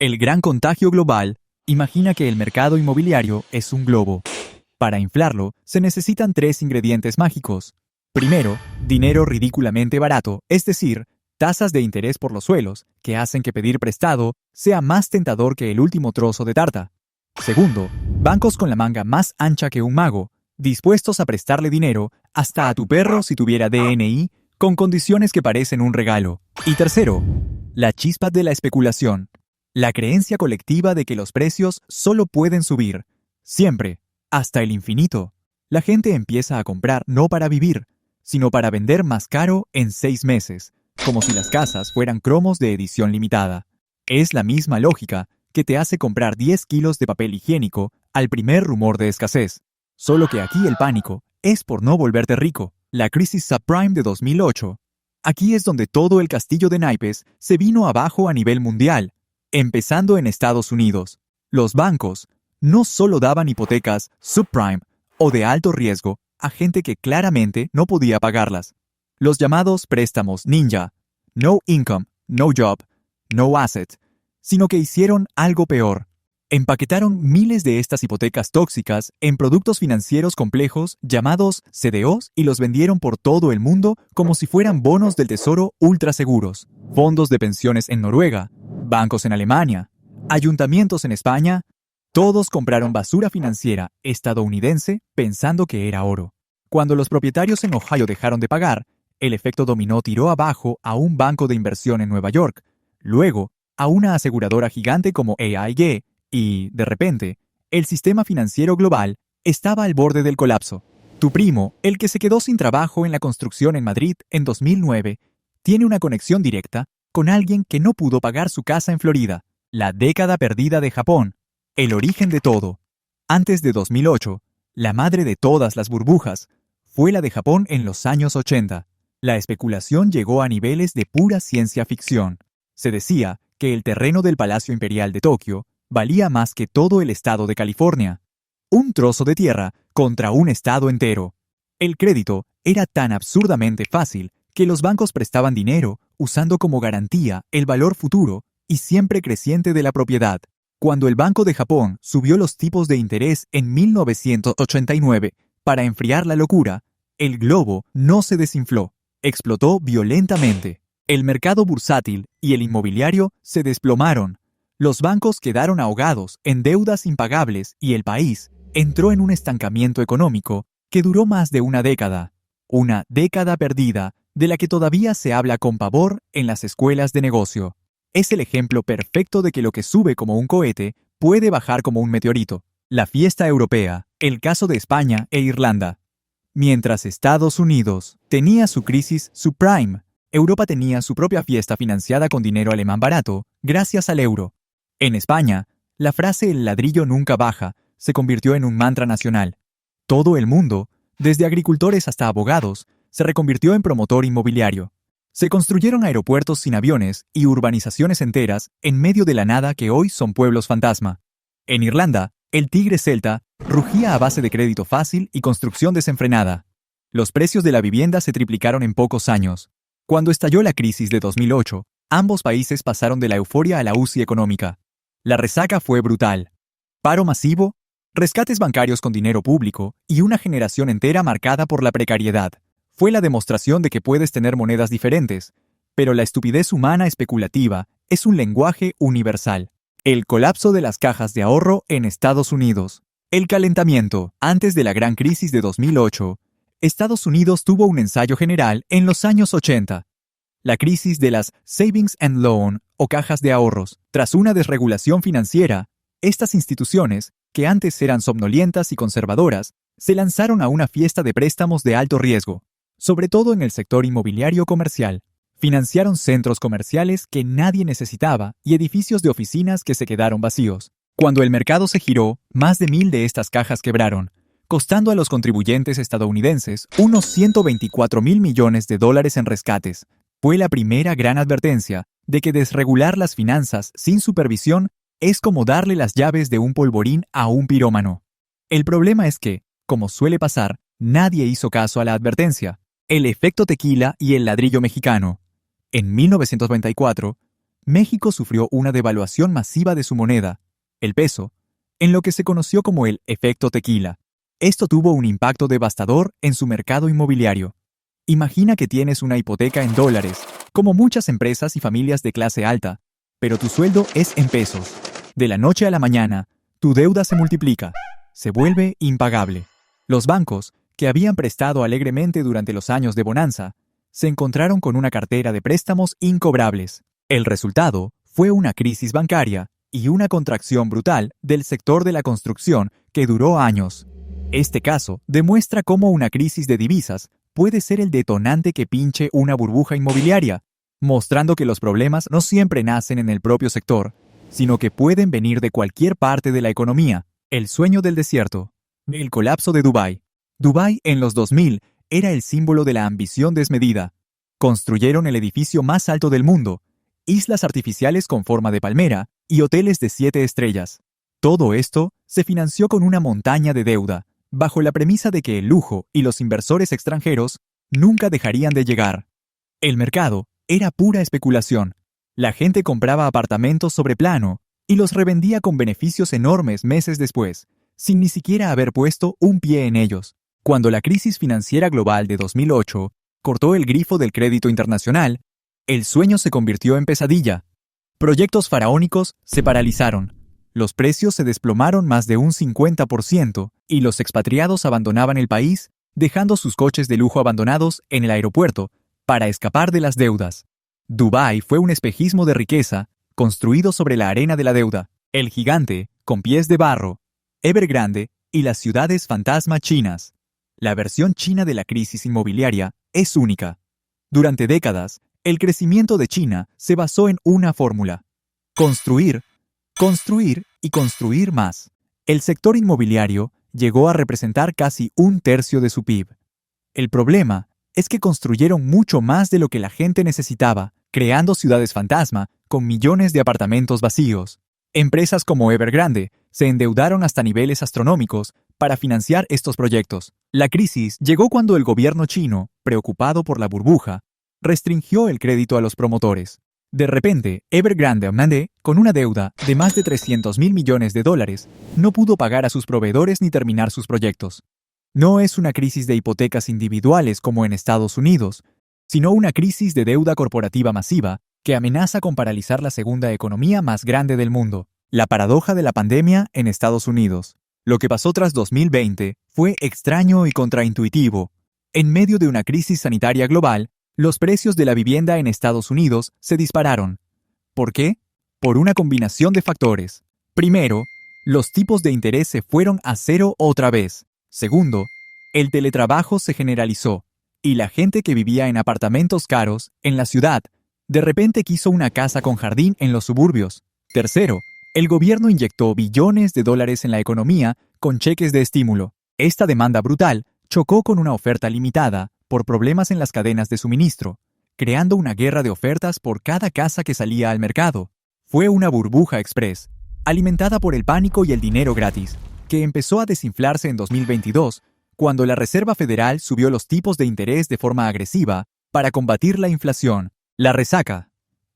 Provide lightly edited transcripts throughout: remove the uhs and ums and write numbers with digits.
El gran contagio global. Imagina que el mercado inmobiliario es un globo. Para inflarlo, se necesitan 3 ingredientes mágicos. Primero, dinero ridículamente barato, es decir, tasas de interés por los suelos, que hacen que pedir prestado sea más tentador que el último trozo de tarta. Segundo, bancos con la manga más ancha que un mago, dispuestos a prestarle dinero hasta a tu perro si tuviera DNI, con condiciones que parecen un regalo. Y tercero, la chispa de la especulación. La creencia colectiva de que los precios solo pueden subir, siempre, hasta el infinito. La gente empieza a comprar no para vivir, sino para vender más caro en 6 meses, como si las casas fueran cromos de edición limitada. Es la misma lógica que te hace comprar 10 kilos de papel higiénico al primer rumor de escasez. Solo que aquí el pánico es por no volverte rico. La crisis subprime de 2008. Aquí es donde todo el castillo de naipes se vino abajo a nivel mundial, empezando en Estados Unidos. Los bancos no solo daban hipotecas subprime o de alto riesgo a gente que claramente no podía pagarlas. Los llamados préstamos ninja, no income, no job, no asset, sino que hicieron algo peor. Empaquetaron miles de estas hipotecas tóxicas en productos financieros complejos llamados CDOs y los vendieron por todo el mundo como si fueran bonos del tesoro ultra seguros. Fondos de pensiones en Noruega, bancos en Alemania, ayuntamientos en España, todos compraron basura financiera estadounidense pensando que era oro. Cuando los propietarios en Ohio dejaron de pagar, el efecto dominó tiró abajo a un banco de inversión en Nueva York, luego a una aseguradora gigante como AIG, y, de repente, el sistema financiero global estaba al borde del colapso. Tu primo, el que se quedó sin trabajo en la construcción en Madrid en 2009, tiene una conexión directa con alguien que no pudo pagar su casa en Florida. La década perdida de Japón. El origen de todo. Antes de 2008, la madre de todas las burbujas fue la de Japón en los años 80. La especulación llegó a niveles de pura ciencia ficción. Se decía que el terreno del Palacio Imperial de Tokio valía más que todo el estado de California. Un trozo de tierra contra un estado entero. El crédito era tan absurdamente fácil que los bancos prestaban dinero usando como garantía el valor futuro y siempre creciente de la propiedad. Cuando el Banco de Japón subió los tipos de interés en 1989 para enfriar la locura, el globo no se desinfló, explotó violentamente. El mercado bursátil y el inmobiliario se desplomaron. Los bancos quedaron ahogados en deudas impagables y el país entró en un estancamiento económico que duró más de una década. Una década perdida de la que todavía se habla con pavor en las escuelas de negocio. Es el ejemplo perfecto de que lo que sube como un cohete puede bajar como un meteorito. La fiesta europea, el caso de España e Irlanda. Mientras Estados Unidos tenía su crisis subprime, Europa tenía su propia fiesta financiada con dinero alemán barato gracias al euro. En España, la frase «el ladrillo nunca baja» se convirtió en un mantra nacional. Todo el mundo, desde agricultores hasta abogados, se reconvirtió en promotor inmobiliario. Se construyeron aeropuertos sin aviones y urbanizaciones enteras en medio de la nada que hoy son pueblos fantasma. En Irlanda, el tigre celta rugía a base de crédito fácil y construcción desenfrenada. Los precios de la vivienda se triplicaron en pocos años. Cuando estalló la crisis de 2008, ambos países pasaron de la euforia a la UCI económica. La resaca fue brutal. Paro masivo, rescates bancarios con dinero público y una generación entera marcada por la precariedad. Fue la demostración de que puedes tener monedas diferentes, pero la estupidez humana especulativa es un lenguaje universal. El colapso de las cajas de ahorro en Estados Unidos. El calentamiento. Antes de la gran crisis de 2008, Estados Unidos tuvo un ensayo general en los años 80. La crisis de las Savings and Loan o cajas de ahorros. Tras una desregulación financiera, estas instituciones, que antes eran somnolientas y conservadoras, se lanzaron a una fiesta de préstamos de alto riesgo, sobre todo en el sector inmobiliario comercial. Financiaron centros comerciales que nadie necesitaba y edificios de oficinas que se quedaron vacíos. Cuando el mercado se giró, más de 1,000 de estas cajas quebraron, costando a los contribuyentes estadounidenses unos $124,000 millones en rescates. Fue la primera gran advertencia de que desregular las finanzas sin supervisión es como darle las llaves de un polvorín a un pirómano. El problema es que, como suele pasar, nadie hizo caso a la advertencia. El efecto tequila y el ladrillo mexicano. En 1994, México sufrió una devaluación masiva de su moneda, el peso, en lo que se conoció como el efecto tequila. Esto tuvo un impacto devastador en su mercado inmobiliario. Imagina que tienes una hipoteca en dólares, como muchas empresas y familias de clase alta, pero tu sueldo es en pesos. De la noche a la mañana, tu deuda se multiplica, se vuelve impagable. Los bancos, que habían prestado alegremente durante los años de bonanza, se encontraron con una cartera de préstamos incobrables. El resultado fue una crisis bancaria y una contracción brutal del sector de la construcción que duró años. Este caso demuestra cómo una crisis de divisas puede ser el detonante que pinche una burbuja inmobiliaria, mostrando que los problemas no siempre nacen en el propio sector, sino que pueden venir de cualquier parte de la economía. El sueño del desierto. El colapso de Dubái. Dubái en los 2000 era el símbolo de la ambición desmedida. Construyeron el edificio más alto del mundo, islas artificiales con forma de palmera y hoteles de 7 estrellas. Todo esto se financió con una montaña de deuda, bajo la premisa de que el lujo y los inversores extranjeros nunca dejarían de llegar. El mercado era pura especulación. La gente compraba apartamentos sobre plano y los revendía con beneficios enormes meses después, sin ni siquiera haber puesto un pie en ellos. Cuando la crisis financiera global de 2008 cortó el grifo del crédito internacional, el sueño se convirtió en pesadilla. Proyectos faraónicos se paralizaron. Los precios se desplomaron más de un 50% y los expatriados abandonaban el país, dejando sus coches de lujo abandonados en el aeropuerto para escapar de las deudas. Dubái fue un espejismo de riqueza construido sobre la arena de la deuda. El gigante, con pies de barro, Evergrande y las ciudades fantasma chinas. La versión china de la crisis inmobiliaria es única. Durante décadas, el crecimiento de China se basó en una fórmula: construir, construir y construir más. El sector inmobiliario llegó a representar casi un tercio de su PIB. El problema es que construyeron mucho más de lo que la gente necesitaba, creando ciudades fantasma con millones de apartamentos vacíos. Empresas como Evergrande se endeudaron hasta niveles astronómicos para financiar estos proyectos. La crisis llegó cuando el gobierno chino, preocupado por la burbuja, restringió el crédito a los promotores. De repente, Evergrande, con una deuda de más de $300.000 millones, no pudo pagar a sus proveedores ni terminar sus proyectos. No es una crisis de hipotecas individuales como en Estados Unidos, sino una crisis de deuda corporativa masiva que amenaza con paralizar la segunda economía más grande del mundo. La paradoja de la pandemia en Estados Unidos. Lo que pasó tras 2020 fue extraño y contraintuitivo. En medio de una crisis sanitaria global, los precios de la vivienda en Estados Unidos se dispararon. ¿Por qué? Por una combinación de factores. Primero, los tipos de interés se fueron a cero otra vez. Segundo, el teletrabajo se generalizó, y la gente que vivía en apartamentos caros, en la ciudad, de repente quiso una casa con jardín en los suburbios. Tercero, el gobierno inyectó billones de dólares en la economía con cheques de estímulo. Esta demanda brutal chocó con una oferta limitada por problemas en las cadenas de suministro, creando una guerra de ofertas por cada casa que salía al mercado. Fue una burbuja express, alimentada por el pánico y el dinero gratis, que empezó a desinflarse en 2022, cuando la Reserva Federal subió los tipos de interés de forma agresiva para combatir la inflación. La resaca.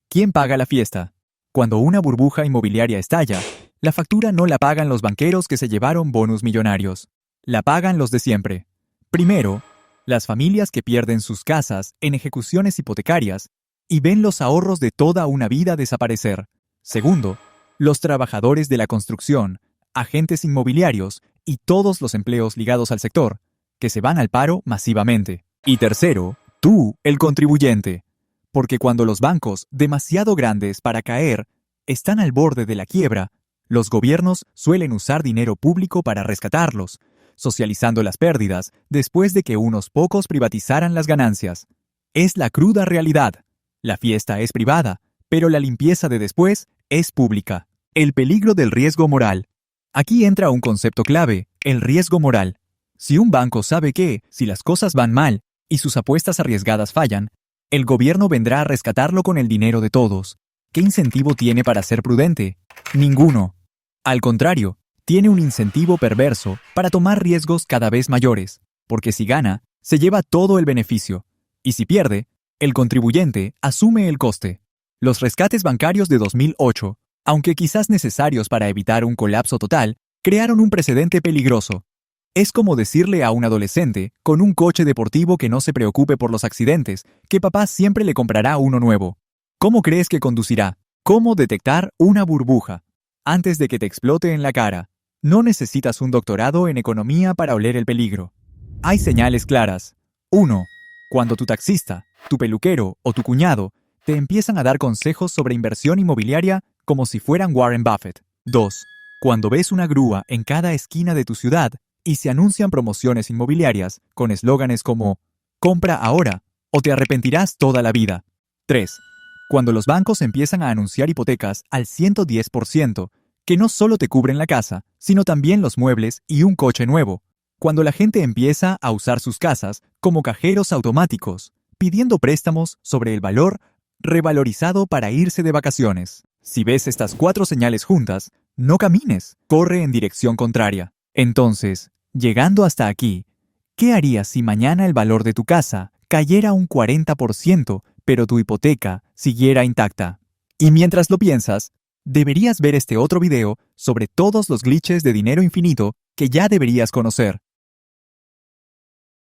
¿Quién paga la fiesta? Cuando una burbuja inmobiliaria estalla, la factura no la pagan los banqueros que se llevaron bonus millonarios. La pagan los de siempre. Primero, las familias que pierden sus casas en ejecuciones hipotecarias y ven los ahorros de toda una vida desaparecer. Segundo, los trabajadores de la construcción, agentes inmobiliarios y todos los empleos ligados al sector, que se van al paro masivamente. Y tercero, tú, el contribuyente. Porque cuando los bancos, demasiado grandes para caer, están al borde de la quiebra, los gobiernos suelen usar dinero público para rescatarlos, socializando las pérdidas después de que unos pocos privatizaran las ganancias. Es la cruda realidad. La fiesta es privada, pero la limpieza de después es pública. El peligro del riesgo moral. Aquí entra un concepto clave, el riesgo moral. Si un banco sabe que, si las cosas van mal y sus apuestas arriesgadas fallan, el gobierno vendrá a rescatarlo con el dinero de todos. ¿Qué incentivo tiene para ser prudente? Ninguno. Al contrario, tiene un incentivo perverso para tomar riesgos cada vez mayores, porque si gana, se lleva todo el beneficio, y si pierde, el contribuyente asume el coste. Los rescates bancarios de 2008, aunque quizás necesarios para evitar un colapso total, crearon un precedente peligroso. Es como decirle a un adolescente, con un coche deportivo que no se preocupe por los accidentes, que papá siempre le comprará uno nuevo. ¿Cómo crees que conducirá? ¿Cómo detectar una burbuja? Antes de que te explote en la cara. No necesitas un doctorado en economía para oler el peligro. Hay señales claras. 1. Cuando tu taxista, tu peluquero o tu cuñado te empiezan a dar consejos sobre inversión inmobiliaria como si fueran Warren Buffett. 2. Cuando ves una grúa en cada esquina de tu ciudad y se anuncian promociones inmobiliarias con eslóganes como «Compra ahora» o «Te arrepentirás toda la vida». 3. Cuando los bancos empiezan a anunciar hipotecas al 110%, que no solo te cubren la casa, sino también los muebles y un coche nuevo. Cuando la gente empieza a usar sus casas como cajeros automáticos, pidiendo préstamos sobre el valor revalorizado para irse de vacaciones. Si ves estas 4 señales juntas, no camines, corre en dirección contraria. Entonces, llegando hasta aquí, ¿qué harías si mañana el valor de tu casa cayera un 40%, pero tu hipoteca siguiera intacta? Y mientras lo piensas, deberías ver este otro video sobre todos los glitches de dinero infinito que ya deberías conocer.